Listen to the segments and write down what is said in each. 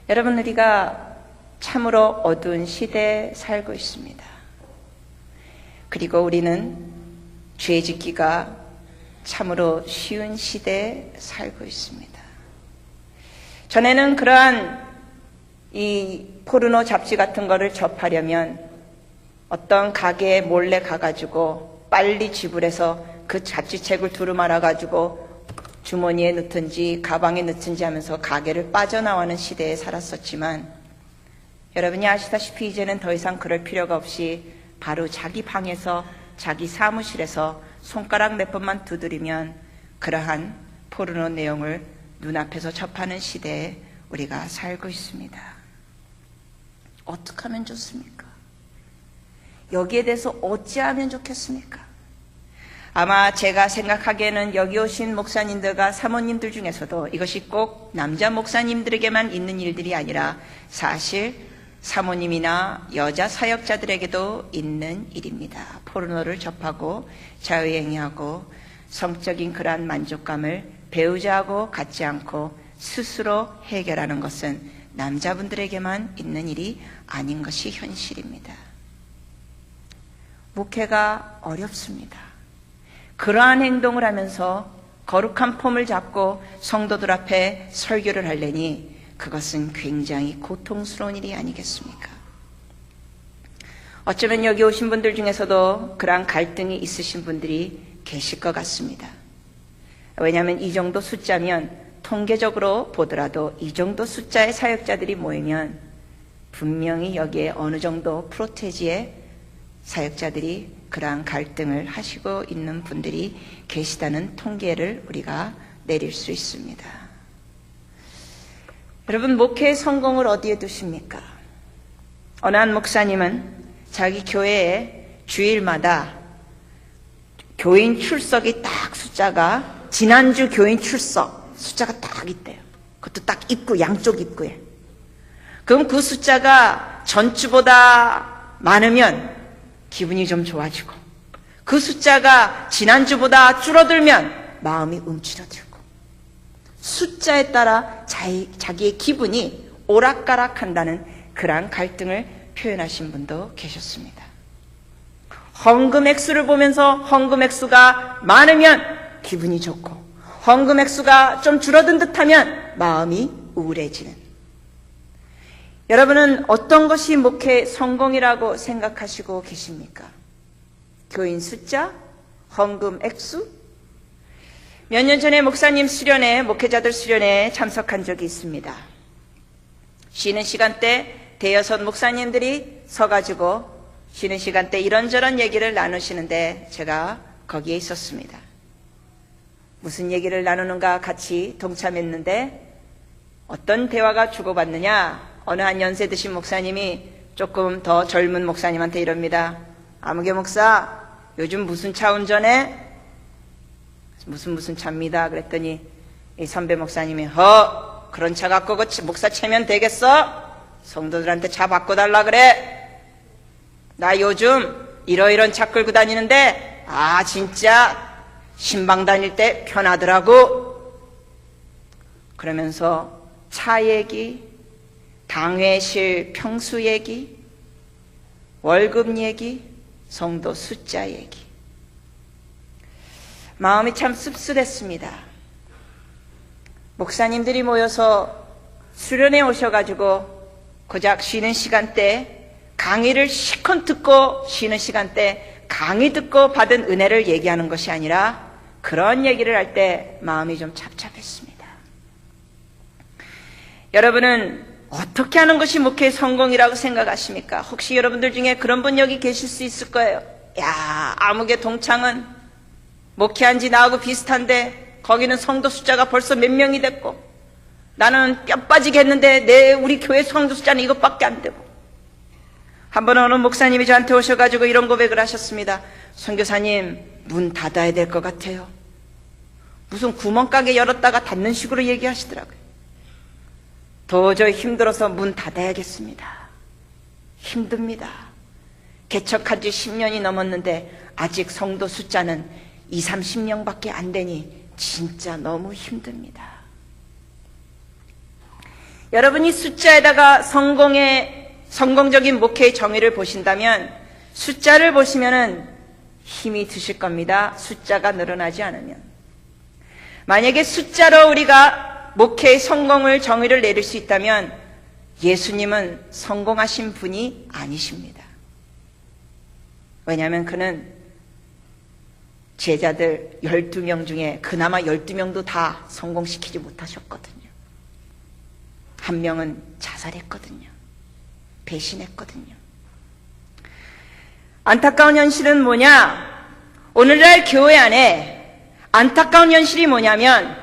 여러분, 우리가 참으로 어두운 시대에 살고 있습니다. 그리고 우리는 죄 짓기가 참으로 쉬운 시대에 살고 있습니다. 전에는 그러한 이 포르노 잡지 같은 거를 접하려면 어떤 가게에 몰래 가가지고 빨리 지불해서 그 잡지책을 두루말아가지고 주머니에 넣든지 가방에 넣든지 하면서 가게를 빠져나가는 시대에 살았었지만, 여러분이 아시다시피 이제는 더 이상 그럴 필요가 없이 바로 자기 방에서, 자기 사무실에서 손가락 몇 번만 두드리면 그러한 포르노 내용을 눈앞에서 접하는 시대에 우리가 살고 있습니다. 어떻게 하면 좋습니까? 여기에 대해서 어찌하면 좋겠습니까? 아마 제가 생각하기에는 여기 오신 목사님들과 사모님들 중에서도 이것이 꼭 남자 목사님들에게만 있는 일들이 아니라 사실 사모님이나 여자 사역자들에게도 있는 일입니다. 포르노를 접하고 자유행위하고 성적인 그러한 만족감을 배우자하고 갖지 않고 스스로 해결하는 것은 남자분들에게만 있는 일이 아닌 것이 현실입니다. 목회가 어렵습니다. 그러한 행동을 하면서 거룩한 폼을 잡고 성도들 앞에 설교를 하려니 그것은 굉장히 고통스러운 일이 아니겠습니까? 어쩌면 여기 오신 분들 중에서도 그러한 갈등이 있으신 분들이 계실 것 같습니다. 왜냐하면 이 정도 숫자면, 통계적으로 보더라도 이 정도 숫자의 사역자들이 모이면 분명히 여기에 어느 정도 프로테지의 사역자들이 그러한 갈등을 하시고 있는 분들이 계시다는 통계를 우리가 내릴 수 있습니다. 여러분, 목회의 성공을 어디에 두십니까? 어느 한 목사님은 자기 교회에 주일마다 교인 출석이 딱 숫자가, 지난주 교인 출석 숫자가 딱 있대요. 그것도 딱 입구, 양쪽 입구에. 그럼 그 숫자가 전주보다 많으면 기분이 좀 좋아지고, 그 숫자가 지난주보다 줄어들면 마음이 움츠러들고, 숫자에 따라 자기의 기분이 오락가락한다는 그러한 갈등을 표현하신 분도 계셨습니다. 헌금 액수를 보면서 헌금 액수가 많으면 기분이 좋고, 헌금 액수가 좀 줄어든 듯하면 마음이 우울해지는. 여러분은 어떤 것이 목회 성공이라고 생각하시고 계십니까? 교인 숫자? 헌금 액수? 몇 년 전에 목사님 수련회, 목회자들 수련회에 참석한 적이 있습니다. 쉬는 시간대 대여섯 목사님들이 서가지고 쉬는 시간대 이런저런 얘기를 나누시는데 제가 거기에 있었습니다. 무슨 얘기를 나누는가 같이 동참했는데, 어떤 대화가 주고받느냐, 어느 한 연세 드신 목사님이 조금 더 젊은 목사님한테 이럽니다. 아무개 목사, 요즘 무슨 차 운전해? 무슨 차입니다. 그랬더니 이 선배 목사님이 그런 차 갖고 목사 채면 되겠어? 성도들한테 차 바꿔달라 그래. 나 요즘 이러이런 차 끌고 다니는데 진짜 신방 다닐 때 편하더라고. 그러면서 차 얘기, 당회실 평수 얘기, 월급 얘기, 성도 숫자 얘기. 마음이 참 씁쓸했습니다. 목사님들이 모여서 수련회 오셔가지고 고작 쉬는 시간대 강의를 실컷 듣고, 쉬는 시간대 강의 듣고 받은 은혜를 얘기하는 것이 아니라 그런 얘기를 할 때 마음이 좀 착잡했습니다. 여러분은 어떻게 하는 것이 목회의 성공이라고 생각하십니까? 혹시 여러분들 중에 그런 분 여기 계실 수 있을 거예요. 아무개 동창은 목회한 지 나하고 비슷한데 거기는 성도 숫자가 벌써 몇 명이 됐고, 나는 뼈 빠지게 했는데 우리 교회 성도 숫자는 이것밖에 안 되고. 한 번 어느 목사님이 저한테 오셔가지고 이런 고백을 하셨습니다. 선교사님, 문 닫아야 될 것 같아요. 무슨 구멍가게 열었다가 닫는 식으로 얘기하시더라고요. 도저히 힘들어서 문 닫아야겠습니다. 힘듭니다. 개척한 지 10년이 넘었는데 아직 성도 숫자는 20-30명밖에 안 되니 진짜 너무 힘듭니다. 여러분이 숫자에다가 성공적인 목회의 정의를 보신다면 숫자를 보시면은 힘이 드실 겁니다. 숫자가 늘어나지 않으면. 만약에 숫자로 우리가 목회의 성공을 정의를 내릴 수 있다면 예수님은 성공하신 분이 아니십니다. 왜냐하면 그는 제자들 12명 중에 그나마 12명도 다 성공시키지 못하셨거든요. 한 명은 자살했거든요. 배신했거든요. 안타까운 현실은 뭐냐? 오늘날 교회 안에 안타까운 현실이 뭐냐면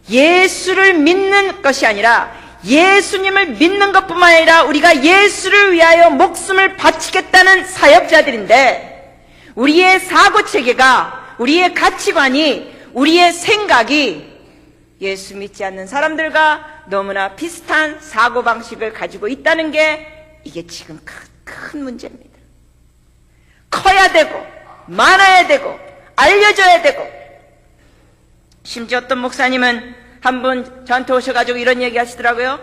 예수를 믿는 것이 아니라 예수님을 믿는 것뿐만 아니라 우리가 예수를 위하여 목숨을 바치겠다는 사역자들인데 우리의 사고체계가, 우리의 가치관이, 우리의 생각이 예수 믿지 않는 사람들과 너무나 비슷한 사고방식을 가지고 있다는 게 이게 지금 큰 문제입니다. 커야 되고 많아야 되고 알려져야 되고, 심지어 어떤 목사님은 한 분 저한테 오셔가지고 이런 얘기 하시더라고요.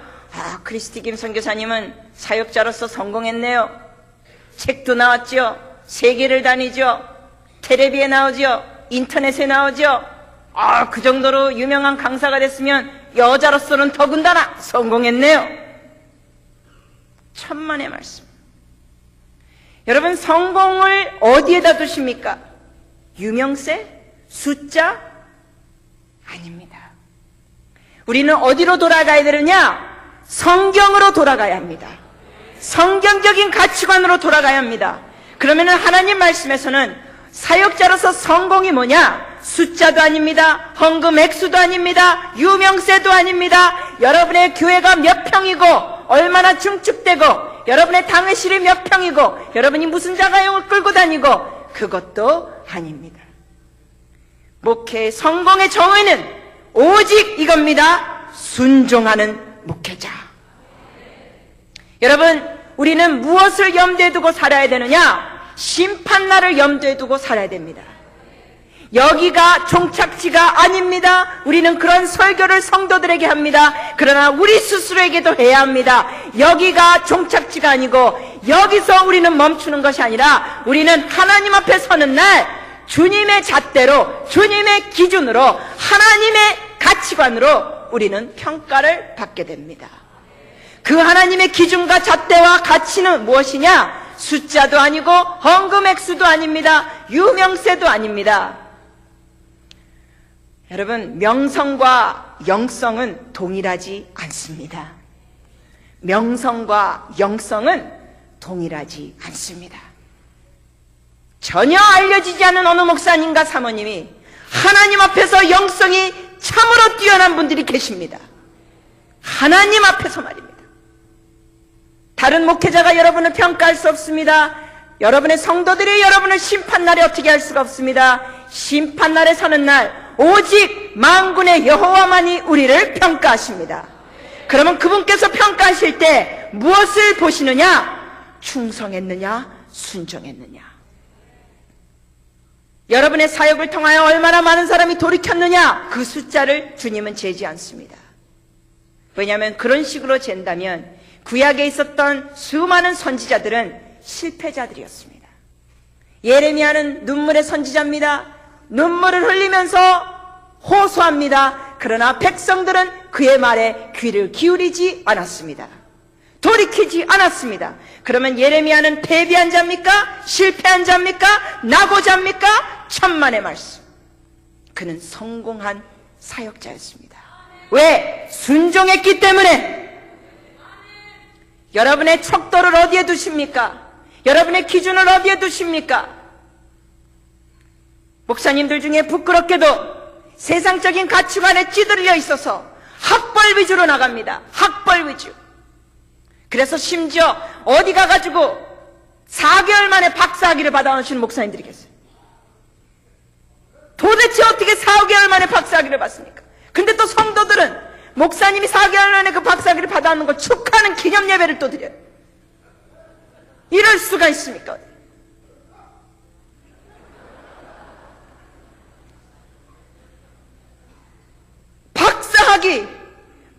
크리스티 김 선교사님은 사역자로서 성공했네요. 책도 나왔죠. 세계를 다니죠. 텔레비에 나오죠. 인터넷에 나오죠. 그 정도로 유명한 강사가 됐으면 여자로서는 더군다나 성공했네요. 천만의 말씀. 여러분, 성공을 어디에다 두십니까? 유명세? 숫자? 아닙니다. 우리는 어디로 돌아가야 되느냐? 성경으로 돌아가야 합니다. 성경적인 가치관으로 돌아가야 합니다. 그러면은 하나님 말씀에서는 사역자로서 성공이 뭐냐? 숫자도 아닙니다. 헌금 액수도 아닙니다. 유명세도 아닙니다. 여러분의 교회가 몇 평이고 얼마나 증축되고 여러분의 당회실이 몇 평이고 여러분이 무슨 자가용을 끌고 다니고 그것도 아닙니다. 목회의 성공의 정의는 오직 이겁니다. 순종하는 목회자. 여러분, 우리는 무엇을 염두에 두고 살아야 되느냐? 심판날을 염두에 두고 살아야 됩니다. 여기가 종착지가 아닙니다. 우리는 그런 설교를 성도들에게 합니다. 그러나 우리 스스로에게도 해야 합니다. 여기가 종착지가 아니고 여기서 우리는 멈추는 것이 아니라 우리는 하나님 앞에 서는 날 주님의 잣대로, 주님의 기준으로, 하나님의 가치관으로 우리는 평가를 받게 됩니다. 그 하나님의 기준과 잣대와 가치는 무엇이냐? 숫자도 아니고 헌금 액수도 아닙니다. 유명세도 아닙니다. 여러분, 명성과 영성은 동일하지 않습니다. 명성과 영성은 동일하지 않습니다. 전혀 알려지지 않은 어느 목사님과 사모님이 하나님 앞에서 영성이 참으로 뛰어난 분들이 계십니다. 하나님 앞에서 말입니다. 다른 목회자가 여러분을 평가할 수 없습니다. 여러분의 성도들이 여러분을 심판날에 어떻게 할 수가 없습니다. 심판날에 서는 날 오직 만군의 여호와만이 우리를 평가하십니다. 그러면 그분께서 평가하실 때 무엇을 보시느냐? 충성했느냐? 순종했느냐? 여러분의 사역을 통하여 얼마나 많은 사람이 돌이켰느냐? 그 숫자를 주님은 재지 않습니다. 왜냐하면 그런 식으로 잰다면 구약에 있었던 수많은 선지자들은 실패자들이었습니다. 예레미야는 눈물의 선지자입니다. 눈물을 흘리면서 호소합니다. 그러나 백성들은 그의 말에 귀를 기울이지 않았습니다. 돌이키지 않았습니다. 그러면 예레미야는 패배한 자입니까? 실패한 자입니까? 낙오자입니까? 천만의 말씀. 그는 성공한 사역자였습니다. 왜? 순종했기 때문에. 여러분의 척도를 어디에 두십니까? 여러분의 기준을 어디에 두십니까? 목사님들 중에 부끄럽게도 세상적인 가치관에 찌들려 있어서 학벌 위주로 나갑니다. 학벌 위주. 그래서 심지어 어디 가가지고 4개월 만에 박사학위를 받아오시는 목사님들이 계세요. 도대체 어떻게 4개월 만에 박사학위를 받습니까? 근데 또 성도들은 목사님이 4개월 만에 그 박사학위를 받아오는 걸 축하하는 기념 예배를 또 드려요. 이럴 수가 있습니까?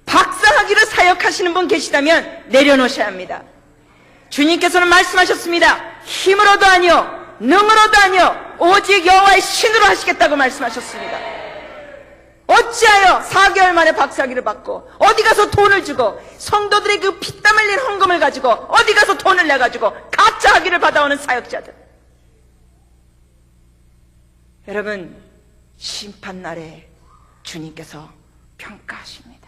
박사학위를 사역 생각하시는 분 계시다면 내려놓으셔야 합니다. 주님께서는 말씀하셨습니다. 힘으로도 아니요 능으로도 아니요 오직 여호와의 신으로 하시겠다고 말씀하셨습니다. 어찌하여 4개월 만에 박사학위를 받고 어디 가서 돈을 주고 성도들의 그 피땀 흘린 헌금을 가지고 어디 가서 돈을 내가지고 가짜 학위를 받아오는 사역자들. 여러분, 심판날에 주님께서 평가하십니다.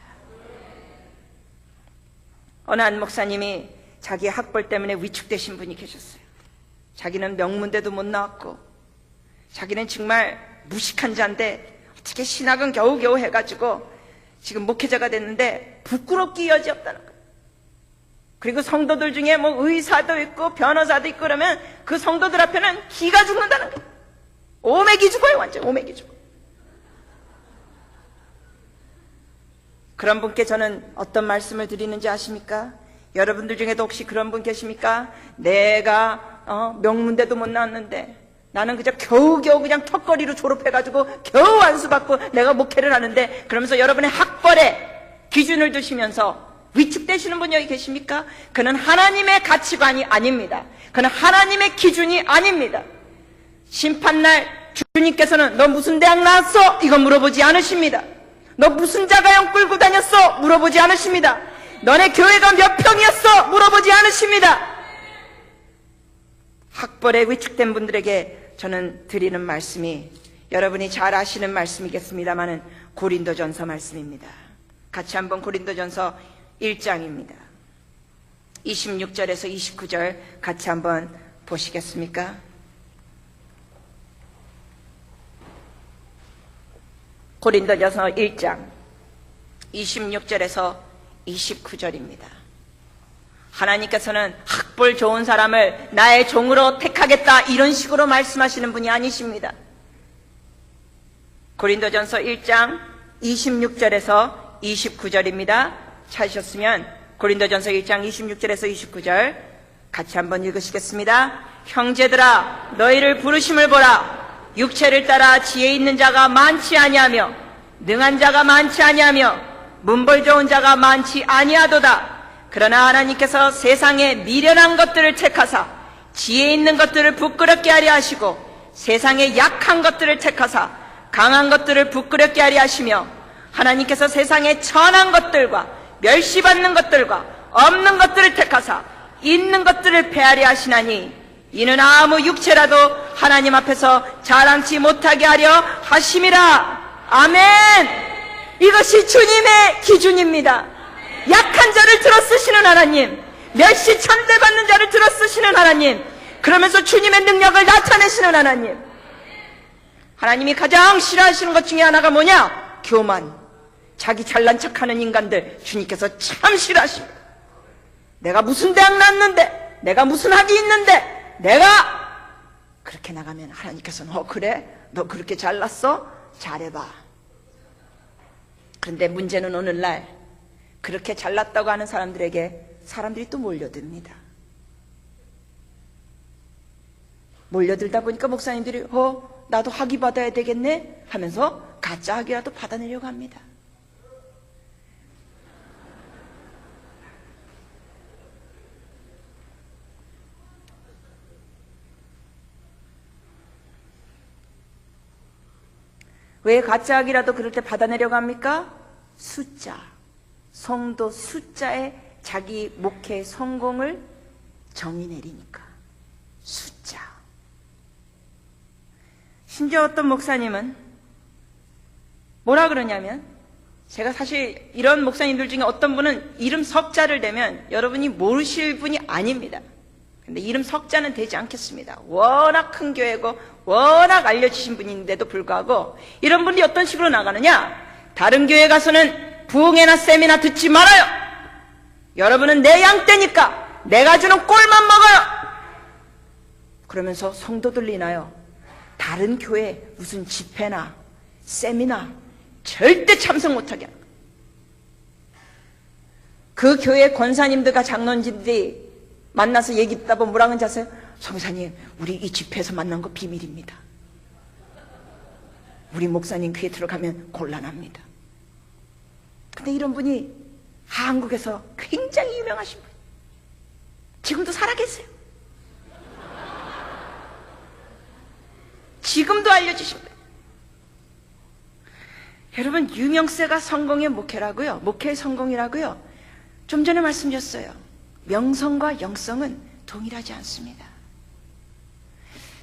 어느 한 목사님이 자기 학벌 때문에 위축되신 분이 계셨어요. 자기는 명문대도 못 나왔고 자기는 정말 무식한 자인데 어떻게 신학은 겨우겨우 해가지고 지금 목회자가 됐는데 부끄럽기 여지 없다는 거예요. 그리고 성도들 중에 뭐 의사도 있고 변호사도 있고 그러면 그 성도들 앞에는 기가 죽는다는 거예요. 오매기 죽어요. 완전 오매기 죽어. 그런 분께 저는 어떤 말씀을 드리는지 아십니까? 여러분들 중에도 혹시 그런 분 계십니까? 내가 명문대도 못 나왔는데 나는 그저 겨우겨우 그냥 턱걸이로 졸업해가지고 겨우 안수받고 내가 목회를 하는데, 그러면서 여러분의 학벌에 기준을 두시면서 위축되시는 분 여기 계십니까? 그는 하나님의 가치관이 아닙니다. 그는 하나님의 기준이 아닙니다. 심판날 주님께서는 너 무슨 대학 나왔어? 이거 물어보지 않으십니다. 너 무슨 자가용 끌고 다녔어? 물어보지 않으십니다. 너네 교회가 몇 평이었어? 물어보지 않으십니다. 학벌에 위축된 분들에게 저는 드리는 말씀이 여러분이 잘 아시는 말씀이겠습니다마는 고린도전서 말씀입니다. 같이 한번 고린도전서 1장입니다. 26절에서 29절 같이 한번 보시겠습니까? 고린도전서 1장 26절에서 29절입니다. 하나님께서는 학벌 좋은 사람을 나의 종으로 택하겠다 이런 식으로 말씀하시는 분이 아니십니다. 고린도전서 1장 26절에서 29절입니다. 찾으셨으면 고린도전서 1장 26절에서 29절 같이 한번 읽으시겠습니다. 형제들아 너희를 부르심을 보라. 육체를 따라 지혜 있는 자가 많지 아니하며 능한 자가 많지 아니하며 문벌 좋은 자가 많지 아니하도다. 그러나 하나님께서 세상에 미련한 것들을 택하사 지혜 있는 것들을 부끄럽게 하려 하시고 세상에 약한 것들을 택하사 강한 것들을 부끄럽게 하려 하시며 하나님께서 세상에 천한 것들과 멸시받는 것들과 없는 것들을 택하사 있는 것들을 패하려 하시나니 이는 아무 육체라도 하나님 앞에서 자랑치 못하게 하려 하심이라. 아멘. 이것이 주님의 기준입니다. 약한 자를 들어 쓰시는 하나님, 멸시 천대받는 자를 들어 쓰시는 하나님, 그러면서 주님의 능력을 나타내시는 하나님. 하나님이 가장 싫어하시는 것 중에 하나가 뭐냐? 교만, 자기 잘난 척하는 인간들 주님께서 참 싫어하십니다. 내가 무슨 대학 나왔는데, 내가 무슨 학위 있는데, 내가 그렇게 나가면 하나님께서는 그래? 너 그렇게 잘났어? 잘해봐. 그런데 문제는 오늘날 그렇게 잘났다고 하는 사람들에게 사람들이 또 몰려듭니다. 몰려들다 보니까 목사님들이 나도 학위 받아야 되겠네 하면서 가짜 학위라도 받아내려고 합니다. 왜 가짜 학위라도 그럴 때 받아내려고 합니까? 숫자, 성도 숫자에 자기 목회 성공을 정의 내리니까. 숫자. 심지어 어떤 목사님은 뭐라 그러냐면, 제가 사실 이런 목사님들 중에 어떤 분은 이름 석자를 대면 여러분이 모르실 분이 아닙니다. 근데 이름 석자는 되지 않겠습니다. 워낙 큰 교회고 워낙 알려주신 분인데도 불구하고 이런 분들이 어떤 식으로 나가느냐? 다른 교회 가서는 부흥회나 세미나 듣지 말아요. 여러분은 내 양떼니까 내가 주는 꼴만 먹어요. 그러면서 성도들 인하여 다른 교회 무슨 집회나 세미나 절대 참석 못하게 하는 거예요. 그 교회 권사님들과 장로님들이 만나서 얘기 듣다 보면 뭐라고 하는지 아세요? 성사님, 우리 이 집회에서 만난 거 비밀입니다. 우리 목사님 귀에 들어가면 곤란합니다. 근데 이런 분이 한국에서 굉장히 유명하신 분. 지금도 살아계세요. 지금도 알려주신 분. 여러분, 유명세가 성공의 목회라고요. 목회의 성공이라고요. 좀 전에 말씀드렸어요. 명성과 영성은 동일하지 않습니다.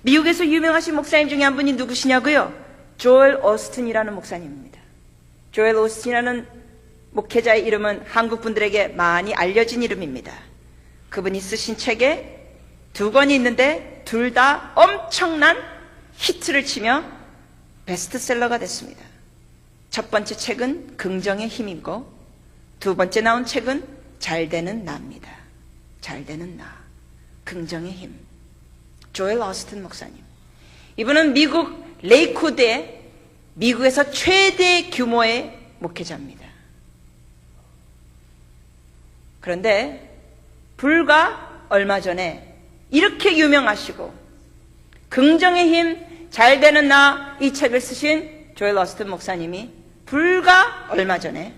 미국에서 유명하신 목사님 중에 한 분이 누구시냐고요? 조엘 오스틴이라는 목사님입니다. 조엘 오스틴이라는 목회자의 이름은 한국 분들에게 많이 알려진 이름입니다. 그분이 쓰신 책에 2권이 있는데 둘 다 엄청난 히트를 치며 베스트셀러가 됐습니다. 첫 번째 책은 긍정의 힘이고 두 번째 나온 책은 잘되는 나입니다. 잘되는 나, 긍정의 힘. 조엘 오스틴 목사님. 이분은 미국 레이크우드의 미국에서 최대 규모의 목회자입니다. 그런데 불과 얼마 전에 이렇게 유명하시고 긍정의 힘, 잘되는 나 이 책을 쓰신 조엘 오스틴 목사님이 불과 얼마 전에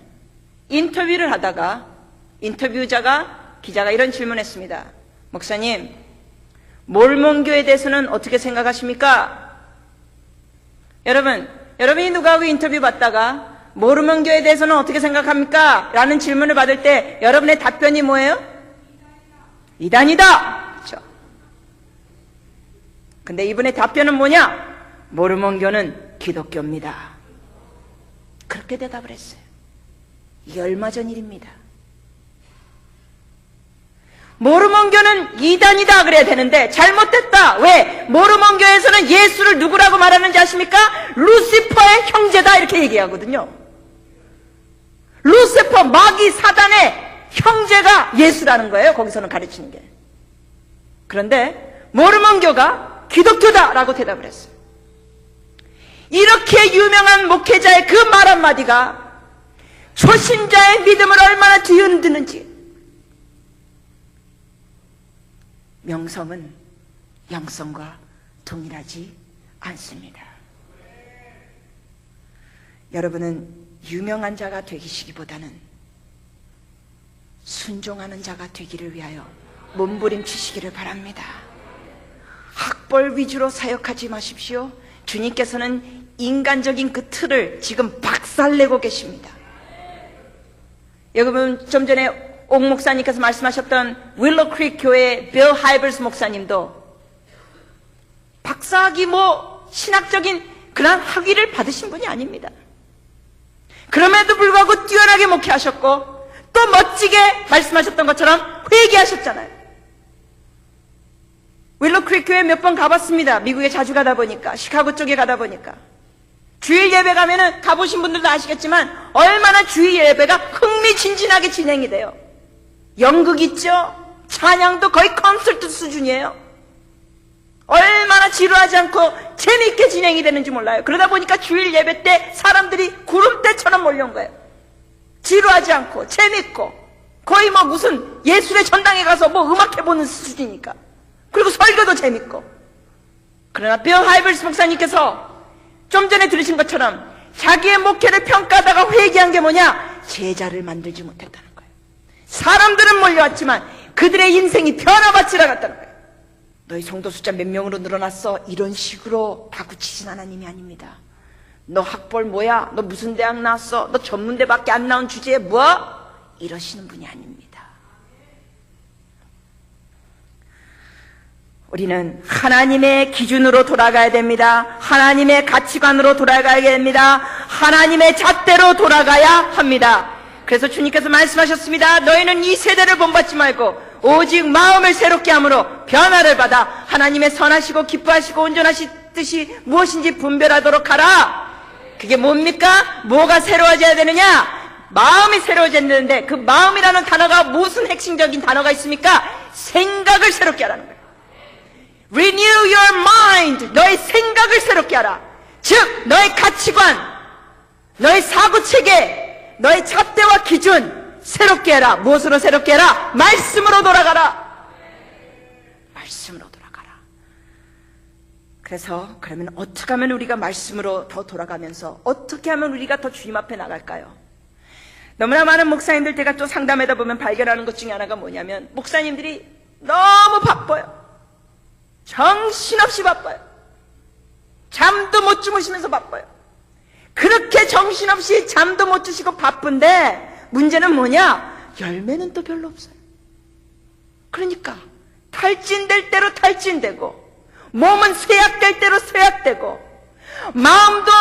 인터뷰를 하다가 기자가 이런 질문했습니다. 목사님, 모르몬교에 대해서는 어떻게 생각하십니까? 여러분이 누구하고 인터뷰 받다가 모르몬교에 대해서는 어떻게 생각합니까? 라는 질문을 받을 때 여러분의 답변이 뭐예요? 이단이다. 그렇죠? 근데 이분의 답변은 뭐냐? 모르몬교는 기독교입니다. 그렇게 대답을 했어요. 이게 얼마 전 일입니다. 모르몬교는 이단이다 그래야 되는데 잘못됐다. 왜? 모르몬교에서는 예수를 누구라고 말하는지 아십니까? 루시퍼의 형제다 이렇게 얘기하거든요. 루시퍼, 마귀, 사단의 형제가 예수라는 거예요. 거기서는 가르치는 게. 그런데 모르몬교가 기독교다라고 대답을 했어요. 이렇게 유명한 목회자의 그 말 한마디가 초신자의 믿음을 얼마나 뒤흔드는지. 명성은 영성과 동일하지 않습니다. 여러분은 유명한 자가 되시기보다는 순종하는 자가 되기를 위하여 몸부림치시기를 바랍니다. 학벌 위주로 사역하지 마십시오. 주님께서는 인간적인 그 틀을 지금 박살내고 계십니다. 여러분, 좀 전에 옥 목사님께서 말씀하셨던 윌로 크릭 교회 빌 하이버스 목사님도 박사학위 신학적인 그런 학위를 받으신 분이 아닙니다. 그럼에도 불구하고 뛰어나게 목회하셨고 또 멋지게 말씀하셨던 것처럼 회개하셨잖아요. 윌로 크릭 교회 몇 번 가봤습니다. 미국에 자주 가다 보니까, 시카고 쪽에 가다 보니까. 주일 예배 가면은 가보신 분들도 아시겠지만 얼마나 주일 예배가 흥미진진하게 진행이 돼요. 연극 있죠? 찬양도 거의 콘서트 수준이에요. 얼마나 지루하지 않고 재미있게 진행이 되는지 몰라요. 그러다 보니까 주일 예배 때 사람들이 구름대처럼 몰려온 거예요. 지루하지 않고 재미있고 거의 무슨 예술의 전당에 가서 음악해보는 수준이니까. 그리고 설교도 재밌고. 그러나 빌 하이버스 목사님께서 좀 전에 들으신 것처럼 자기의 목회를 평가하다가 회개한 게 뭐냐? 제자를 만들지 못했다는 거예요. 사람들은 몰려왔지만 그들의 인생이 변화받지 않았다는 거예요. 너희 성도 숫자 몇 명으로 늘어났어? 이런 식으로 다구치신 하나님이 아닙니다. 너 학벌 뭐야? 너 무슨 대학 나왔어? 너 전문대밖에 안 나온 주제에 뭐? 이러시는 분이 아닙니다. 우리는 하나님의 기준으로 돌아가야 됩니다. 하나님의 가치관으로 돌아가야 됩니다. 하나님의 잣대로 돌아가야 합니다. 그래서 주님께서 말씀하셨습니다. 너희는 이 세대를 본받지 말고 오직 마음을 새롭게 함으로 변화를 받아 하나님의 선하시고 기뻐하시고 온전하신 뜻이 무엇인지 분별하도록 하라. 그게 뭡니까? 뭐가 새로워져야 되느냐? 마음이 새로워져야 되는데 그 마음이라는 단어가 무슨 핵심적인 단어가 있습니까? 생각을 새롭게 하라는 거예요. Renew your mind. 너의 생각을 새롭게 하라. 즉 너의 가치관, 너의 사고체계, 너의 잣대와 기준 새롭게 해라. 무엇으로 새롭게 해라? 말씀으로 돌아가라. 말씀으로 돌아가라. 그래서 그러면 어떻게 하면 우리가 말씀으로 더 돌아가면서 어떻게 하면 우리가 더 주님 앞에 나갈까요? 너무나 많은 목사님들 제가 또 상담하다 보면 발견하는 것 중에 하나가 뭐냐면 목사님들이 너무 바빠요. 정신없이 바빠요. 잠도 못 주무시면서 바빠요. 그렇게 정신없이 잠도 못 주시고 바쁜데 문제는 뭐냐? 열매는 또 별로 없어요. 그러니까 탈진될 대로 탈진되고 몸은 쇠약될 대로 쇠약되고 마음도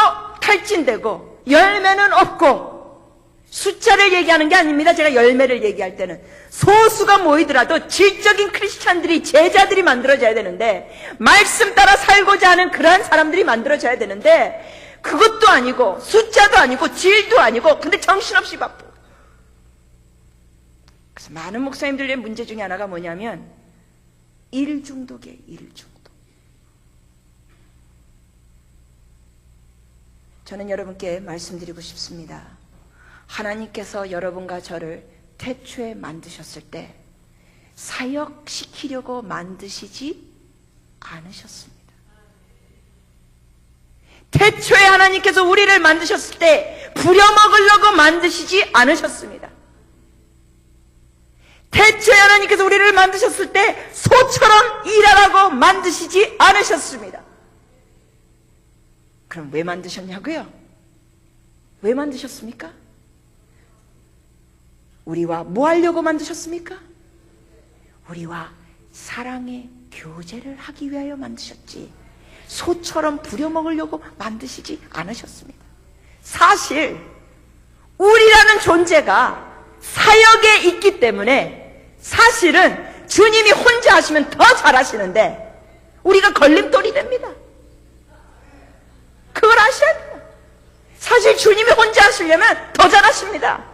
탈진되고 열매는 없고, 숫자를 얘기하는 게 아닙니다. 제가 열매를 얘기할 때는 소수가 모이더라도 질적인 크리스찬들이, 제자들이 만들어져야 되는데, 말씀 따라 살고자 하는 그러한 사람들이 만들어져야 되는데, 그것도 아니고 숫자도 아니고 질도 아니고, 근데 정신없이 바쁘고. 그래서 많은 목사님들의 문제 중에 하나가 뭐냐면 일 중독이에요. 일 중독. 저는 여러분께 말씀드리고 싶습니다. 하나님께서 여러분과 저를 태초에 만드셨을 때 사역시키려고 만드시지 않으셨습니다. 태초에 하나님께서 우리를 만드셨을 때 부려먹으려고 만드시지 않으셨습니다. 태초에 하나님께서 우리를 만드셨을 때 소처럼 일하라고 만드시지 않으셨습니다. 그럼 왜 만드셨냐고요? 왜 만드셨습니까? 우리와 뭐 하려고 만드셨습니까? 우리와 사랑의 교제를 하기 위하여 만드셨지, 소처럼 부려먹으려고 만드시지 않으셨습니다. 사실 우리라는 존재가 사역에 있기 때문에 사실은 주님이 혼자 하시면 더 잘하시는데 우리가 걸림돌이 됩니다. 그걸 아셔야 돼요. 사실 주님이 혼자 하시려면 더 잘하십니다.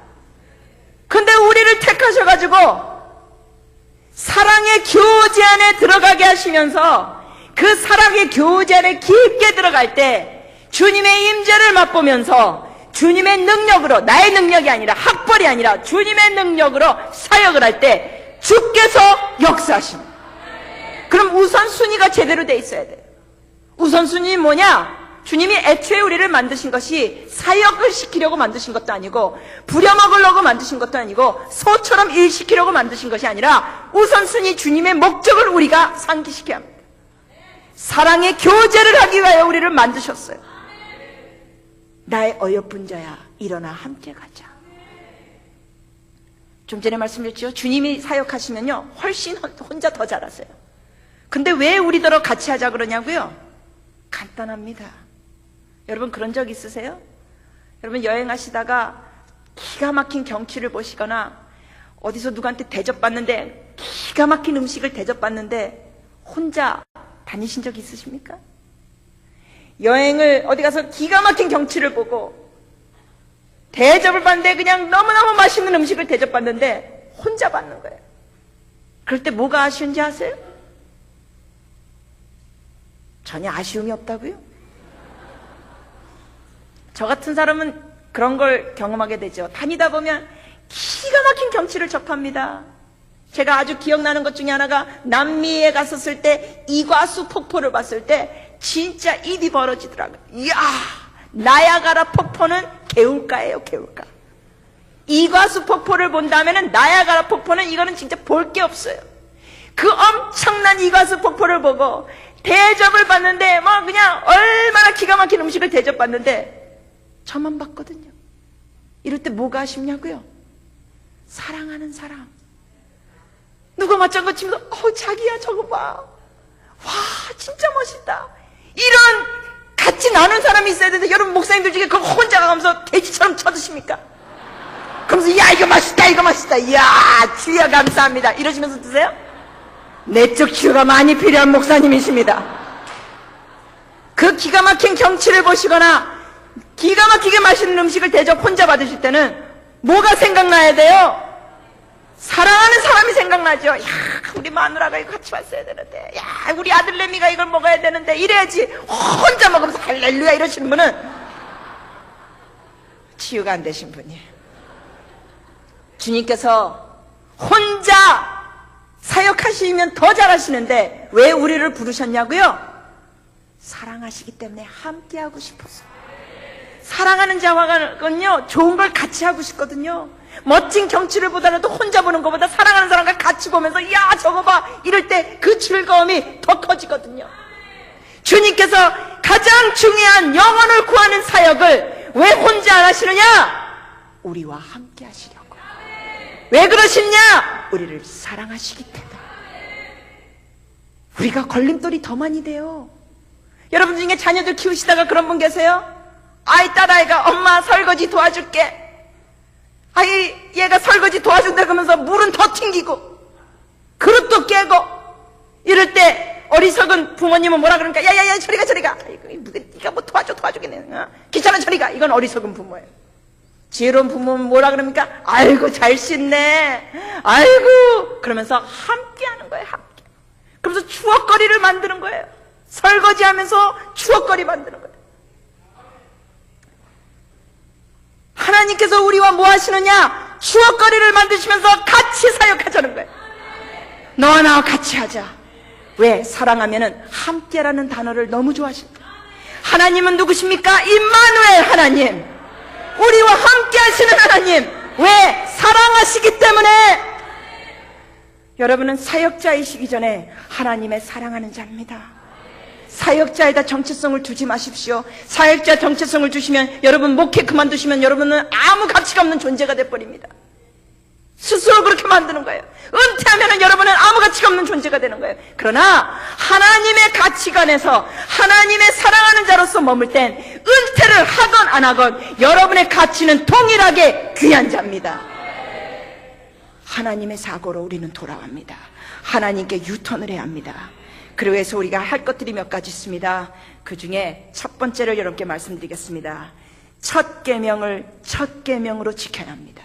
근데 우리를 택하셔가지고 사랑의 교제 안에 들어가게 하시면서 그 사랑의 교제 안에 깊게 들어갈 때 주님의 임재를 맛보면서 주님의 능력으로, 나의 능력이 아니라, 학벌이 아니라 주님의 능력으로 사역을 할 때 주께서 역사하십니다. 그럼 우선순위가 제대로 돼 있어야 돼요. 우선순위 뭐냐? 주님이 애초에 우리를 만드신 것이 사역을 시키려고 만드신 것도 아니고 부려먹으려고 만드신 것도 아니고 소처럼 일시키려고 만드신 것이 아니라 우선순위 주님의 목적을 우리가 상기시켜야 합니다. 사랑의 교제를 하기 위하여 우리를 만드셨어요. 나의 어여쁜 자야, 일어나 함께 가자. 좀 전에 말씀드렸죠. 주님이 사역하시면요 훨씬 혼자 더 잘하세요. 근데 왜 우리더러 같이 하자 그러냐고요? 간단합니다. 여러분 그런 적 있으세요? 여러분 여행하시다가 기가 막힌 경치를 보시거나 어디서 누구한테 대접받는데, 기가 막힌 음식을 대접받는데 혼자 다니신 적 있으십니까? 여행을 어디 가서 기가 막힌 경치를 보고 대접을 받는데 그냥 너무너무 맛있는 음식을 대접받는데 혼자 받는 거예요. 그럴 때 뭐가 아쉬운지 아세요? 전혀 아쉬움이 없다고요? 저 같은 사람은 그런 걸 경험하게 되죠. 다니다 보면 기가 막힌 경치를 접합니다. 제가 아주 기억나는 것 중에 하나가 남미에 갔었을 때 이과수 폭포를 봤을 때 진짜 입이 벌어지더라고요. 이야, 나야가라 폭포는 개울가예요, 개울가. 이과수 폭포를 본다면은 나야가라 폭포는 이거는 진짜 볼 게 없어요. 그 엄청난 이과수 폭포를 보고 대접을 받는데 뭐 그냥 얼마나 기가 막힌 음식을 대접받는데 저만 봤거든요. 이럴 때 뭐가 아쉽냐고요? 사랑하는 사람. 누가 맞장구 치면서 자기야 저거 봐. 와 진짜 멋있다. 이런 같이 나눈 사람이 있어야 되는데 여러분 목사님들 중에 그거 혼자 가면서 돼지처럼 쳐드십니까? 그러면서 야 이거 맛있다 이거 맛있다. 이야 주여 감사합니다 이러시면서 드세요? 내적 치유가 많이 필요한 목사님이십니다. 그 기가 막힌 경치를 보시거나 기가 막히게 맛있는 음식을 대접 혼자 받으실 때는 뭐가 생각나야 돼요? 사랑하는 사람이 생각나죠. 야 우리 마누라가 이거 같이 왔어야 되는데, 야 우리 아들내미가 이걸 먹어야 되는데, 이래야지. 혼자 먹으면서 할렐루야 이러시는 분은 치유가 안 되신 분이에요. 주님께서 혼자 사역하시면 더 잘하시는데 왜 우리를 부르셨냐고요? 사랑하시기 때문에 함께하고 싶어서. 사랑하는 자와는요, 좋은 걸 같이 하고 싶거든요. 멋진 경치를 보더라도 혼자 보는 것보다 사랑하는 사람과 같이 보면서 야 저거 봐 이럴 때 그 즐거움이 더 커지거든요. 주님께서 가장 중요한 영혼을 구하는 사역을 왜 혼자 안 하시느냐? 우리와 함께 하시려고. 왜 그러시냐? 우리를 사랑하시기 때문에. 우리가 걸림돌이 더 많이 돼요. 여러분 중에 자녀들 키우시다가 그런 분 계세요? 아이 딸아이가 엄마 설거지 도와줄게. 아이 얘가 설거지 도와준다 그러면서 물은 더 튕기고 그릇도 깨고 이럴 때 어리석은 부모님은 뭐라 그러니까 야야야 저리가 네가 뭐 도와주겠네. 귀찮아 저리가. 이건 어리석은 부모예요. 지혜로운 부모는 뭐라 그럽니까? 아이고 잘 씻네. 아이고 그러면서 함께 하는 거예요. 함께. 그러면서 추억거리를 만드는 거예요. 설거지하면서 추억거리 만드는 거예요. 하나님께서 우리와 뭐 하시느냐? 추억거리를 만드시면서 같이 사역하자는 거예요. 너와 나와 같이 하자. 왜? 사랑하면은 함께라는 단어를 너무 좋아하십니다. 하나님은 누구십니까? 임마누엘 하나님. 우리와 함께 하시는 하나님. 왜? 사랑하시기 때문에. 여러분은 사역자이시기 전에 하나님의 사랑하는 자입니다. 사역자에다 정체성을 두지 마십시오. 사역자 정체성을 주시면 여러분 목회 그만두시면 여러분은 아무 가치가 없는 존재가 돼버립니다. 스스로 그렇게 만드는 거예요. 은퇴하면 여러분은 아무 가치가 없는 존재가 되는 거예요. 그러나 하나님의 가치관에서 하나님의 사랑하는 자로서 머물 땐 은퇴를 하건 안 하건 여러분의 가치는 동일하게 귀한 자입니다. 하나님의 사고로 우리는 돌아갑니다. 하나님께 유턴을 해야 합니다. 그리고 해서 우리가 할 것들이 몇 가지 있습니다. 그 중에 첫 번째를 여러분께 말씀드리겠습니다. 첫 계명을 첫 계명으로 지켜야 합니다.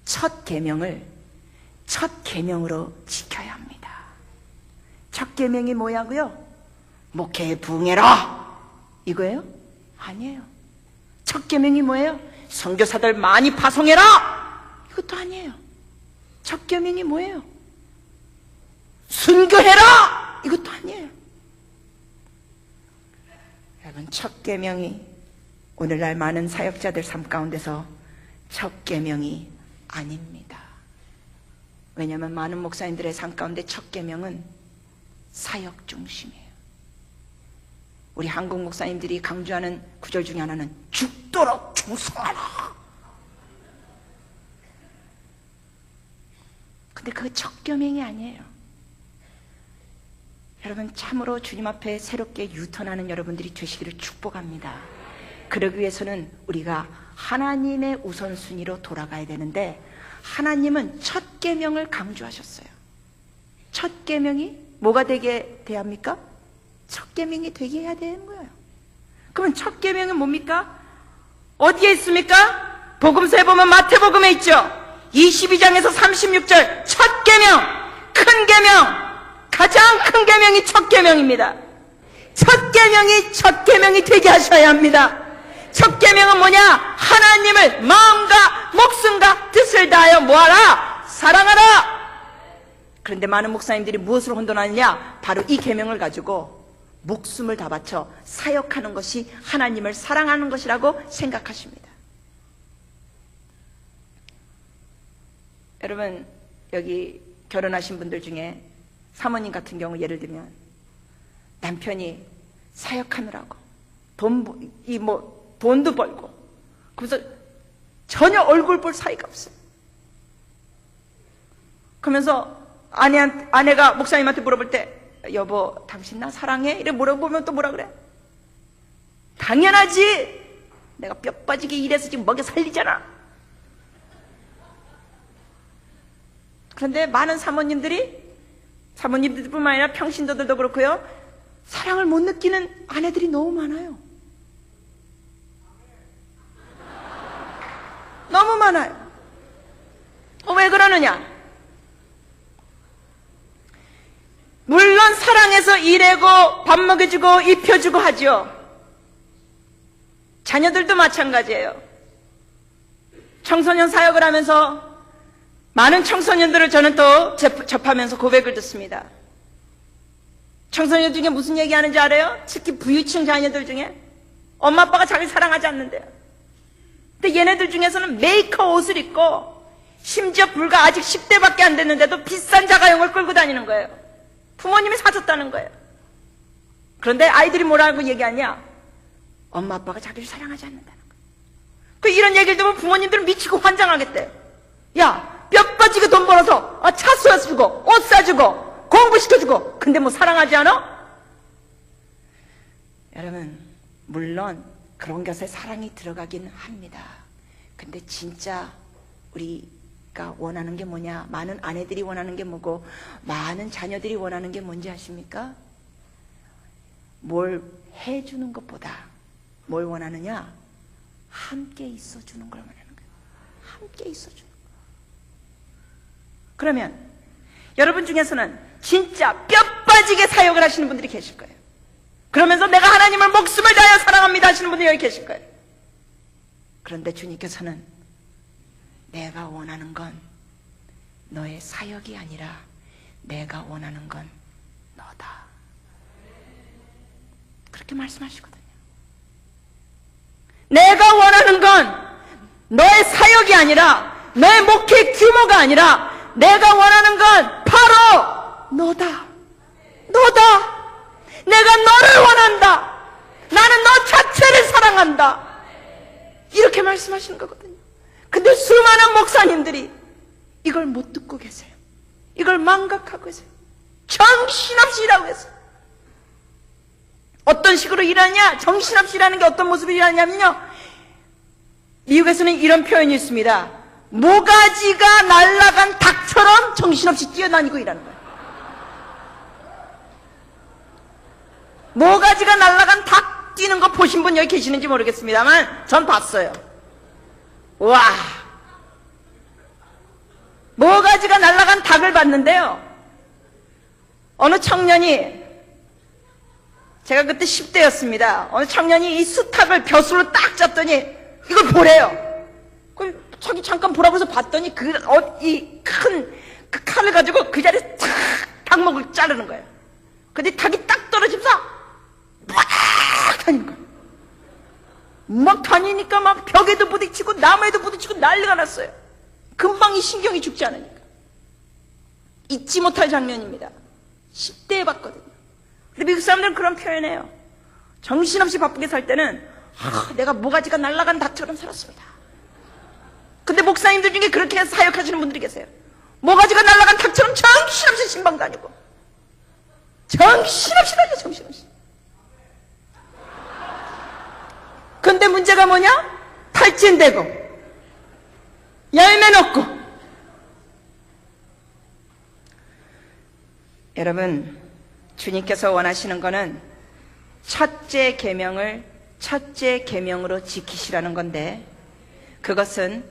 첫 계명을 첫 계명으로 지켜야 합니다. 첫 계명이 뭐냐고요? 목회에 부응해라 이거예요? 아니에요. 첫 계명이 뭐예요? 선교사들 많이 파송해라 이것도 아니에요. 첫 계명이 뭐예요? 순교해라 이것도 아니에요. 여러분 첫 계명이 오늘날 많은 사역자들 삶 가운데서 첫 계명이 아닙니다. 왜냐하면 많은 목사님들의 삶 가운데 첫 계명은 사역 중심이에요. 우리 한국 목사님들이 강조하는 구절 중에 하나는 죽도록 충성하라. 근데 그거 첫 계명이 아니에요. 여러분 참으로 주님 앞에 새롭게 유턴하는 여러분들이 되시기를 축복합니다. 그러기 위해서는 우리가 하나님의 우선순위로 돌아가야 되는데 하나님은 첫 계명을 강조하셨어요. 첫 계명이 뭐가 되게 돼야 합니까? 첫 계명이 되게 해야 되는 거예요. 그러면 첫 계명은 뭡니까? 어디에 있습니까? 복음서에 보면 마태복음에 있죠. 22장에서 36절 첫 계명, 큰 계명, 가장 큰 계명이 첫 계명입니다. 첫 계명이 첫 계명이 되게 하셔야 합니다. 첫 계명은 뭐냐? 하나님을 마음과 목숨과 뜻을 다하여 뭐하라? 사랑하라. 그런데 많은 목사님들이 무엇으로 혼돈하느냐? 바로 이 계명을 가지고 목숨을 다 바쳐 사역하는 것이 하나님을 사랑하는 것이라고 생각하십니다. 여러분 여기 결혼하신 분들 중에 사모님 같은 경우 예를 들면 남편이 사역하느라고 돈도 벌고 그래서 전혀 얼굴 볼 사이가 없어요. 그러면서 아내가 목사님한테 물어볼 때 여보 당신 나 사랑해? 이래 물어보면 또 뭐라 그래? 당연하지. 내가 뼈 빠지게 일해서 지금 먹여 살리잖아. 그런데 많은 사모님들뿐만 아니라 평신도들도 그렇고요, 사랑을 못 느끼는 아내들이 너무 많아요. 너무 많아요. 왜 그러느냐? 물론 사랑해서 일하고 밥 먹여주고 입혀주고 하죠. 자녀들도 마찬가지예요. 청소년 사역을 하면서 많은 청소년들을 저는 또 접하면서 고백을 듣습니다. 청소년 중에 무슨 얘기하는지 알아요? 특히 부유층 자녀들 중에 엄마 아빠가 자기를 사랑하지 않는데요. 근데 얘네들 중에서는 메이커 옷을 입고 심지어 불과 아직 10대밖에 안 됐는데도 비싼 자가용을 끌고 다니는 거예요. 부모님이 사줬다는 거예요. 그런데 아이들이 뭐라고 얘기하냐? 엄마 아빠가 자기를 사랑하지 않는다는 거예요. 그 이런 얘기를 들으면 부모님들은 미치고 환장하겠대요. 야, 뼈 빠지게 돈 벌어서 차 쏘아주고 옷 사주고 공부시켜주고, 근데 뭐 사랑하지 않아? 여러분, 물론 그런 것에 사랑이 들어가긴 합니다. 근데 진짜 우리가 원하는 게 뭐냐? 많은 아내들이 원하는 게 뭐고 많은 자녀들이 원하는 게 뭔지 아십니까? 뭘 해주는 것보다 뭘 원하느냐? 함께 있어주는 걸 원하는 거예요. 함께 있어주는 거. 그러면 여러분 중에서는 진짜 뼈 빠지게 사역을 하시는 분들이 계실 거예요. 그러면서 내가 하나님을 목숨을 다하여 사랑합니다 하시는 분들이 여기 계실 거예요. 그런데 주님께서는 내가 원하는 건 너의 사역이 아니라 내가 원하는 건 너다. 그렇게 말씀하시거든요. 내가 원하는 건 너의 사역이 아니라 너의 목회 규모가 아니라 내가 원하는 건 바로 너다. 너다. 내가 너를 원한다. 나는 너 자체를 사랑한다. 이렇게 말씀하시는 거거든요. 근데 수많은 목사님들이 이걸 못 듣고 계세요. 이걸 망각하고 계세요. 정신없이 일하고 계세요. 어떤 식으로 일하냐? 정신없이 일하는 게 어떤 모습으로 일하냐면요, 미국에서는 이런 표현이 있습니다. 모가지가 날아간 닭처럼 정신없이 뛰어다니고 일하는 거예요. 모가지가 날아간 닭 뛰는 거 보신 분 여기 계시는지 모르겠습니다만 전 봤어요. 와, 모가지가 날아간 닭을 봤는데요, 어느 청년이, 제가 그때 10대였습니다. 어느 청년이 이 수탉을 벼슬로 딱 잡더니 이걸 보래요. 자기 잠깐 보라고 해서 봤더니 이 큰 그 칼을 가지고 그 자리에 탁 닭목을 자르는 거예요. 근데 닭이 딱 떨어지면서 막 다니는 거예요. 막 다니니까 막 벽에도 부딪히고 나무에도 부딪히고 난리가 났어요. 금방 이 신경이 죽지 않으니까. 잊지 못할 장면입니다. 10대에 봤거든요. 근데 미국 사람들은 그런 표현해요. 정신없이 바쁘게 살 때는 내가 모가지가 날아간 닭처럼 살았습니다. 근데 목사님들 중에 그렇게 해서 사역하시는 분들이 계세요. 모가지가 날아간 닭처럼 정신없이 신방 다니고 정신없이 다녀, 정신없이. 근데 문제가 뭐냐? 탈진되고 열매 넣고. 여러분, 주님께서 원하시는 거는 첫째 계명을 첫째 계명으로 지키시라는 건데, 그것은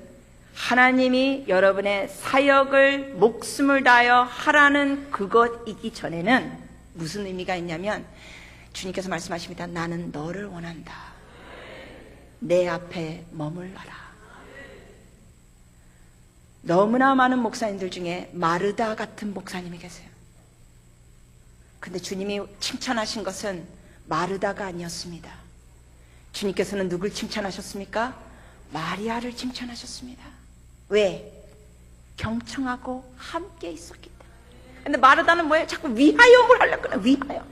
하나님이 여러분의 사역을 목숨을 다하여 하라는 그것이기 전에는 무슨 의미가 있냐면, 주님께서 말씀하십니다. 나는 너를 원한다. 내 앞에 머물러라. 너무나 많은 목사님들 중에 마르다 같은 목사님이 계세요. 근데 주님이 칭찬하신 것은 마르다가 아니었습니다. 주님께서는 누굴 칭찬하셨습니까? 마리아를 칭찬하셨습니다. 왜? 경청하고 함께 있었기 때문에. 근데 마르다는 뭐예요? 자꾸 위하여을 하려고 그래요. 위하여.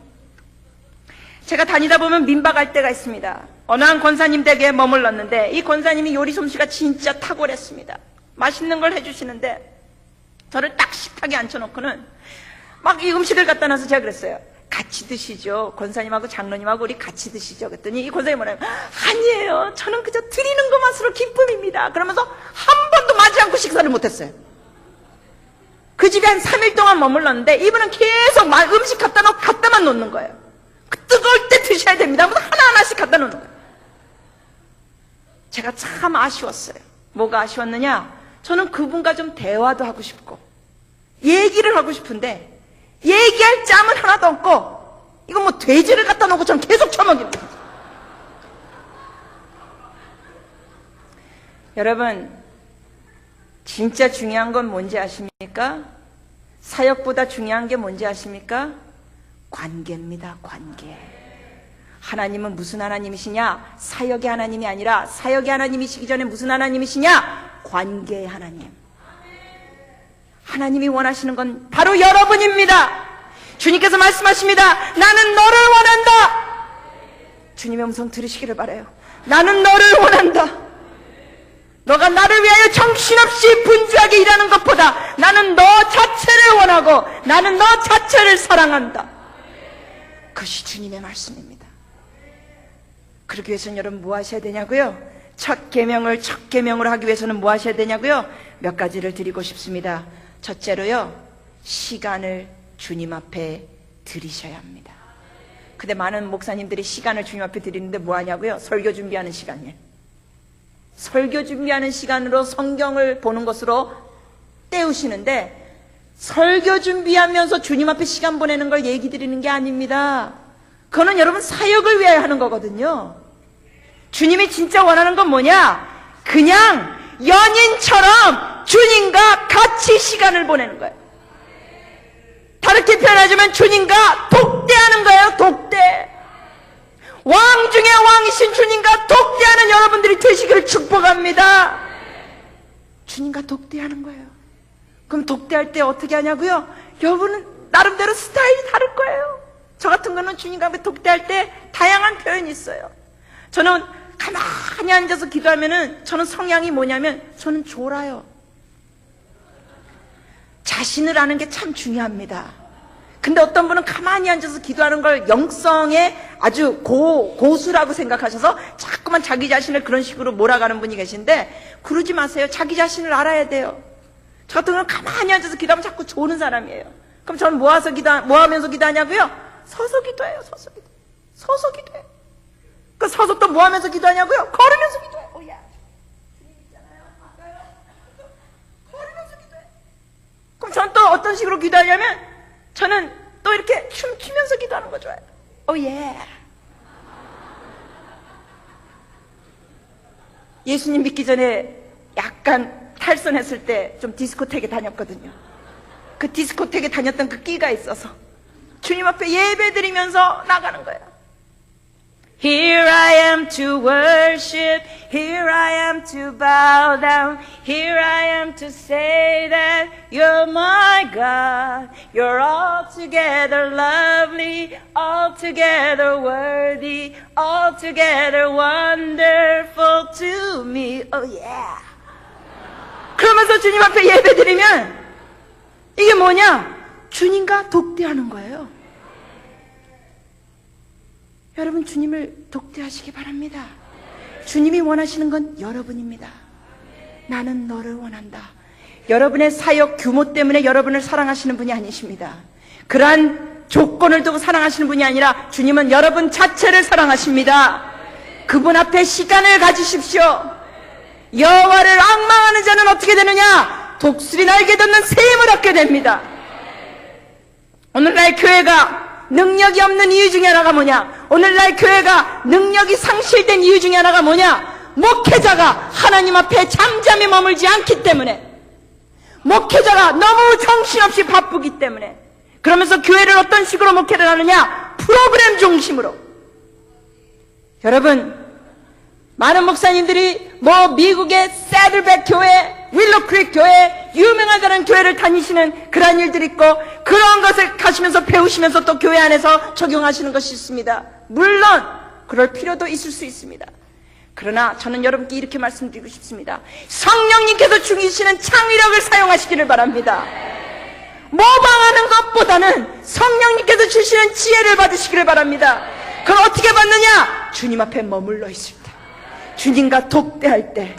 제가 다니다 보면 민박할 때가 있습니다. 어느 한 권사님 댁에 머물렀는데 이 권사님이 요리 솜씨가 진짜 탁월했습니다. 맛있는 걸 해주시는데 저를 딱 식탁에 앉혀놓고는 막 이 음식을 갖다 놔서 제가 그랬어요. 같이 드시죠. 권사님하고 장로님하고 우리 같이 드시죠. 그랬더니 이 권사님이 뭐냐면, 아니에요. 저는 그저 드리는 것만으로 기쁨입니다. 그러면서 한 번도 맞지 않고 식사를 못했어요. 그 집에 한 3일 동안 머물렀는데 이분은 계속 음식 갖다만 놓는 거예요. 뜨거울 때 드셔야 됩니다. 하나하나씩 갖다 놓는 거예요. 제가 참 아쉬웠어요. 뭐가 아쉬웠느냐? 저는 그분과 좀 대화도 하고 싶고 얘기를 하고 싶은데 얘기할 짬은 하나도 없고, 이건 뭐 돼지를 갖다 놓고 저는 계속 처먹입니다. 여러분, 진짜 중요한 건 뭔지 아십니까? 사역보다 중요한 게 뭔지 아십니까? 관계입니다. 관계. 하나님은 무슨 하나님이시냐? 사역의 하나님이 아니라 사역의 하나님이시기 전에 무슨 하나님이시냐? 관계의 하나님. 하나님이 원하시는 건 바로 여러분입니다. 주님께서 말씀하십니다. 나는 너를 원한다. 주님의 음성 들으시기를 바라요. 나는 너를 원한다. 너가 나를 위하여 정신없이 분주하게 일하는 것보다 나는 너 자체를 원하고 나는 너 자체를 사랑한다. 그것이 주님의 말씀입니다. 그러기 위해서는 여러분 뭐 하셔야 되냐고요? 첫 계명으로 하기 위해서는 뭐 하셔야 되냐고요? 몇 가지를 드리고 싶습니다. 첫째로요, 시간을 주님 앞에 드리셔야 합니다. 근데 많은 목사님들이 시간을 주님 앞에 드리는데 뭐 하냐고요? 설교 준비하는 시간이에요. 설교 준비하는 시간으로 성경을 보는 것으로 때우시는데, 설교 준비하면서 주님 앞에 시간 보내는 걸 얘기 드리는 게 아닙니다. 그거는 여러분 사역을 위하여 하는 거거든요. 주님이 진짜 원하는 건 뭐냐? 그냥 연인처럼 주님과 같이 시간을 보내는 거예요. 다르게 표현하자면 주님과 독대하는 거예요. 독대. 왕 중에 왕이신 주님과 독대하는 여러분들이 되시기를 축복합니다. 주님과 독대하는 거예요. 그럼 독대할 때 어떻게 하냐고요? 여러분은 나름대로 스타일이 다를 거예요. 저 같은 거는 주님과 함께 독대할 때 다양한 표현이 있어요. 저는 가만히 앉아서 기도하면은 저는 성향이 뭐냐면 저는 졸아요. 자신을 아는 게 참 중요합니다. 근데 어떤 분은 가만히 앉아서 기도하는 걸 영성의 아주 고수라고 생각하셔서 자꾸만 자기 자신을 그런 식으로 몰아가는 분이 계신데, 그러지 마세요. 자기 자신을 알아야 돼요. 저 같은 경우는 가만히 앉아서 기도하면 자꾸 조는 사람이에요. 그럼 저는 뭐 하면서 기도하냐고요? 서서 기도해요. 서서 기도해요. 그 서서 또 뭐 하면서 기도하냐고요? 걸으면서 기도해요. 오야, 주님 있잖아요. 맞아요. 걸으면서 기도해요. 그럼 저는 또 어떤 식으로 기도하냐면, 저는 또 이렇게 춤추면서 기도하는 거 좋아해요. 오예. 예수님 믿기 전에 약간 탈선했을 때 좀 디스코텍에 다녔거든요. 그 디스코텍에 다녔던 그 끼가 있어서 주님 앞에 예배 드리면서 나가는 거예요. Here I am to worship, here I am to bow down, here I am to say that you're my God, you're altogether lovely, altogether worthy, altogether wonderful to me, oh yeah. 그러면서 주님 앞에 예배 드리면 이게 뭐냐? 주님과 독대하는 거예요. 여러분, 주님을 독대하시기 바랍니다. 주님이 원하시는 건 여러분입니다. 나는 너를 원한다. 여러분의 사역 규모 때문에 여러분을 사랑하시는 분이 아니십니다. 그러한 조건을 두고 사랑하시는 분이 아니라 주님은 여러분 자체를 사랑하십니다. 그분 앞에 시간을 가지십시오. 여호와를 앙망하는 자는 어떻게 되느냐? 독수리 날개 돋는 새 힘을 얻게 됩니다. 오늘날 교회가 능력이 없는 이유 중에 하나가 뭐냐? 오늘날 교회가 능력이 상실된 이유 중에 하나가 뭐냐? 목회자가 하나님 앞에 잠잠히 머물지 않기 때문에, 목회자가 너무 정신없이 바쁘기 때문에. 그러면서 교회를 어떤 식으로 목회를 하느냐? 프로그램 중심으로. 여러분, 많은 목사님들이 미국의 새들백 교회, 윌로크릭 교회, 유명하다는 교회를 다니시는 그러한 일들이 있고, 그러한 것을 가시면서 배우시면서 또 교회 안에서 적용하시는 것이 있습니다. 물론 그럴 필요도 있을 수 있습니다. 그러나 저는 여러분께 이렇게 말씀드리고 싶습니다. 성령님께서 주시는 창의력을 사용하시기를 바랍니다. 모방하는 것보다는 성령님께서 주시는 지혜를 받으시기를 바랍니다. 그걸 어떻게 받느냐? 주님 앞에 머물러 있을 때, 주님과 독대할 때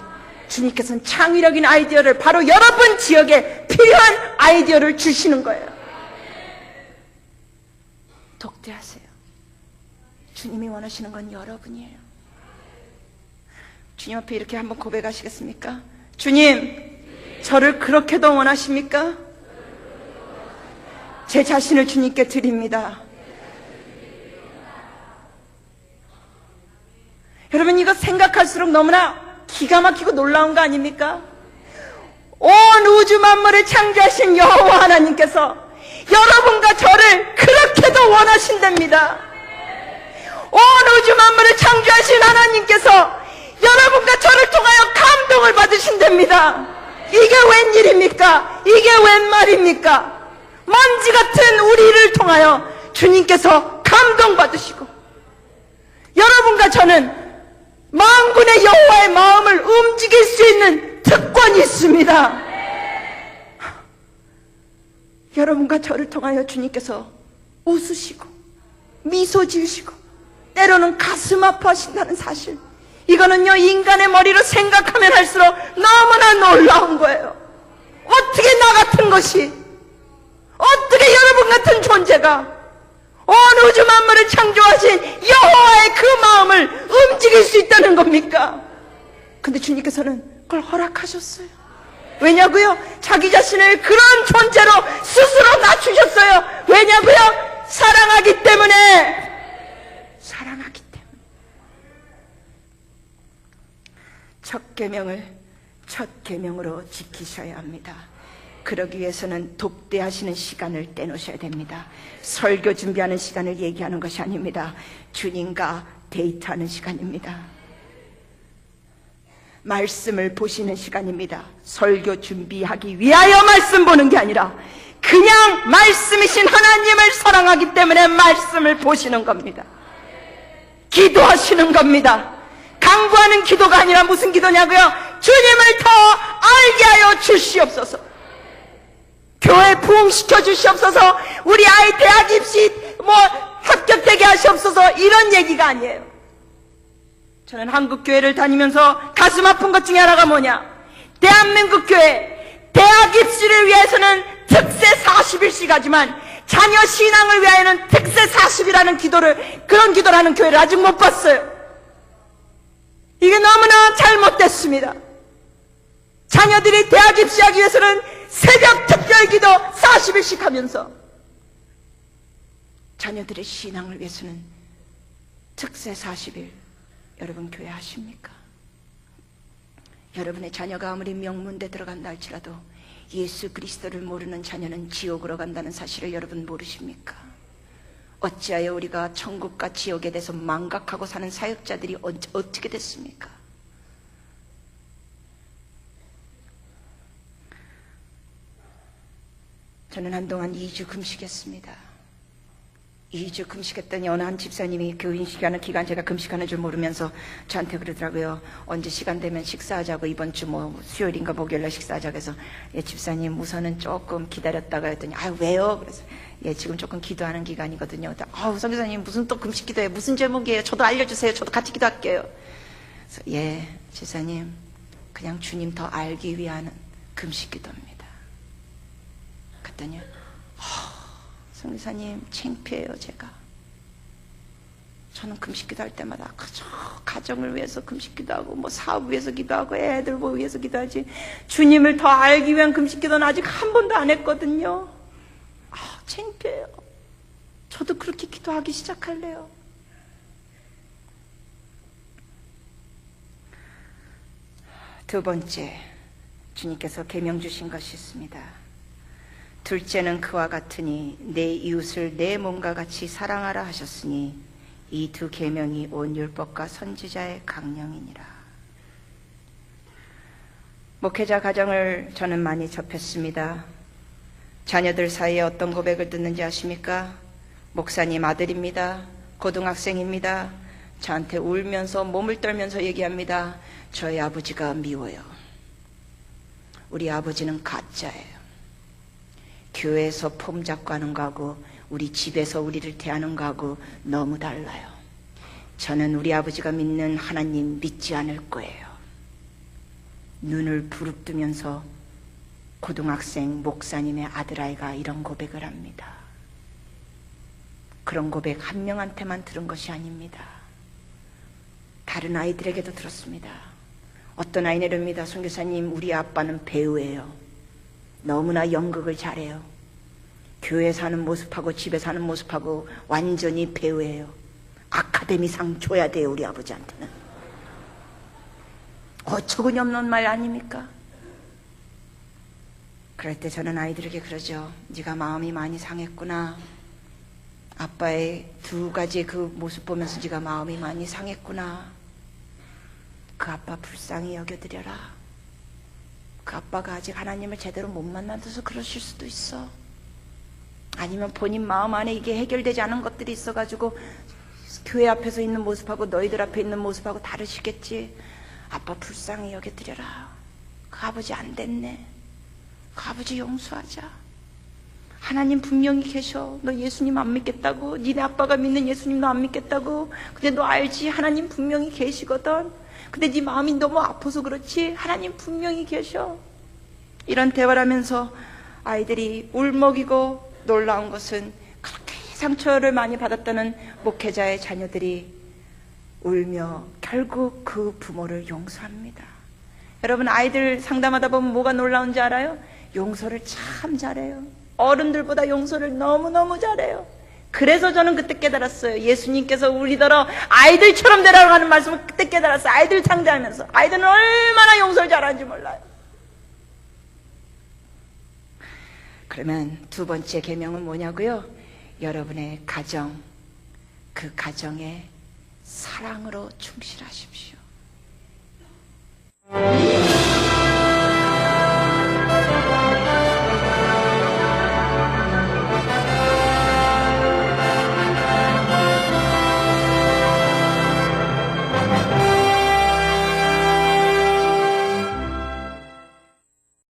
주님께서는 창의력인 아이디어를, 바로 여러분 지역에 필요한 아이디어를 주시는 거예요. 독대하세요. 주님이 원하시는 건 여러분이에요. 주님 앞에 이렇게 한번 고백하시겠습니까? 주님, 저를 그렇게도 원하십니까? 제 자신을 주님께 드립니다. 여러분, 이거 생각할수록 너무나 기가 막히고 놀라운 거 아닙니까? 온 우주 만물을 창조하신 여호와 하나님께서 여러분과 저를 그렇게도 원하신답니다. 온 우주 만물을 창조하신 하나님께서 여러분과 저를 통하여 감동을 받으신답니다. 이게 웬일입니까? 이게 웬 말입니까? 먼지 같은 우리를 통하여 주님께서 감동받으시고 여러분과 저는 만군의 여호와의 마음을 움직일 수 있는 특권이 있습니다. 여러분과 저를 통하여 주님께서 웃으시고 미소 지으시고 때로는 가슴 아파하신다는 사실, 이거는요 인간의 머리로 생각하면 할수록 너무나 놀라운 거예요. 어떻게 나 같은 것이, 어떻게 여러분 같은 존재가 온 우주 만물을 창조하신 여호와의 그 마음을 움직일 수 있다는 겁니까? 근데 주님께서는 그걸 허락하셨어요. 왜냐고요? 자기 자신을 그런 존재로 스스로 낮추셨어요. 왜냐고요? 사랑하기 때문에. 사랑하기 때문에. 첫 계명으로 지키셔야 합니다. 그러기 위해서는 독대하시는 시간을 떼놓으셔야 됩니다. 설교 준비하는 시간을 얘기하는 것이 아닙니다. 주님과 데이트하는 시간입니다. 말씀을 보시는 시간입니다. 설교 준비하기 위하여 말씀 보는 게 아니라 그냥 말씀이신 하나님을 사랑하기 때문에 말씀을 보시는 겁니다. 기도하시는 겁니다. 강구하는 기도가 아니라 무슨 기도냐고요? 주님을 더 알게 하여 주시옵소서. 교회 부흥시켜 주시옵소서. 우리 아이 대학 입시 합격되게 하시옵소서. 이런 얘기가 아니에요. 저는 한국 교회를 다니면서 가슴 아픈 것 중에 하나가 뭐냐? 대한민국 교회 대학 입시를 위해서는 특세 40일씩 하지만 자녀 신앙을 위하여는 특세 40이라는 그런 기도를 하는 교회를 아직 못 봤어요. 이게 너무나 잘못됐습니다. 자녀들이 대학 입시하기 위해서는 새벽 특별기도 40일씩 하면서 자녀들의 신앙을 위해서는 특세 40일 여러분 교회 하십니까? 여러분의 자녀가 아무리 명문대 들어간다 할지라도 예수 그리스도를 모르는 자녀는 지옥으로 간다는 사실을 여러분 모르십니까? 어찌하여 우리가 천국과 지옥에 대해서 망각하고 사는 사역자들이 어떻게 됐습니까? 저는 한동안 2주 금식했습니다. 2주 금식했더니 어느 한 집사님이 교인 시간은 기간 제가 금식하는 줄 모르면서 저한테 그러더라고요. 언제 시간 되면 식사하자고, 이번 주 수요일인가 목요일날 식사하자고 해서, 예 집사님 우선은 조금 기다렸다가 했더니 왜요? 그래서 지금 조금 기도하는 기간이거든요. 선교사님 무슨 또 금식 기도예요? 무슨 제목이에요? 저도 알려주세요. 저도 같이 기도할게요. 그래서 집사님 그냥 주님 더 알기 위한 금식 기도입니다. 그랬더니 성교사님 창피해요. 제가 저는 금식 기도할 때마다 그저 가정을 위해서 금식 기도하고 사업 위해서 기도하고 애들 위해서 기도하지 주님을 더 알기 위한 금식 기도는 아직 한 번도 안 했거든요. 창피해요. 저도 그렇게 기도하기 시작할래요. 두 번째, 주님께서 계명 주신 것이 있습니다. 둘째는 그와 같으니 내 이웃을 내 몸과 같이 사랑하라 하셨으니 이 두 계명이 온 율법과 선지자의 강령이니라. 목회자 가정을 저는 많이 접했습니다. 자녀들 사이에 어떤 고백을 듣는지 아십니까? 목사님 아들입니다. 고등학생입니다. 저한테 울면서 몸을 떨면서 얘기합니다. 저희 아버지가 미워요. 우리 아버지는 가짜예요. 교회에서 폼 잡고 하는 거하고 우리 집에서 우리를 대하는 거하고 너무 달라요. 저는 우리 아버지가 믿는 하나님 믿지 않을 거예요. 눈을 부릅뜨면서 고등학생 목사님의 아들아이가 이런 고백을 합니다. 그런 고백 한 명한테만 들은 것이 아닙니다. 다른 아이들에게도 들었습니다. 어떤 아이는 이럽니다. 선교사님 우리 아빠는 배우예요. 너무나 연극을 잘해요. 교회 사는 모습하고 집에 사는 모습하고 완전히 배우예요. 아카데미상 줘야 돼요. 우리 아버지한테는. 어처구니 없는 말 아닙니까? 그럴 때 저는 아이들에게 그러죠. 네가 마음이 많이 상했구나. 아빠의 두 가지의 그 모습 보면서 네가 마음이 많이 상했구나. 그 아빠 불쌍히 여겨드려라. 그 아빠가 아직 하나님을 제대로 못 만나서 그러실 수도 있어. 아니면 본인 마음 안에 이게 해결되지 않은 것들이 있어가지고 교회 앞에서 있는 모습하고 너희들 앞에 있는 모습하고 다르시겠지. 아빠 불쌍히 여겨드려라. 그 아버지 안 됐네. 그 아버지 용서하자. 하나님 분명히 계셔. 너 예수님 안 믿겠다고? 니네 아빠가 믿는 예수님 너 안 믿겠다고? 근데 너 알지? 하나님 분명히 계시거든. 근데 네 마음이 너무 아파서 그렇지? 하나님 분명히 계셔. 이런 대화를 하면서 아이들이 울먹이고 놀라운 것은 그렇게 상처를 많이 받았다는 목회자의 자녀들이 울며 결국 그 부모를 용서합니다. 여러분, 아이들 상담하다 보면 뭐가 놀라운지 알아요? 용서를 참 잘해요. 어른들보다 용서를 너무너무 잘해요. 그래서 저는 그때 깨달았어요. 예수님께서 우리더러 아이들처럼 되라고 하는 말씀을 그때 깨달았어요. 아이들 상대하면서. 아이들은 얼마나 용서를 잘하는지 몰라요. 그러면 두 번째 계명은 뭐냐고요? 여러분의 가정, 그 가정에 사랑으로 충실하십시오.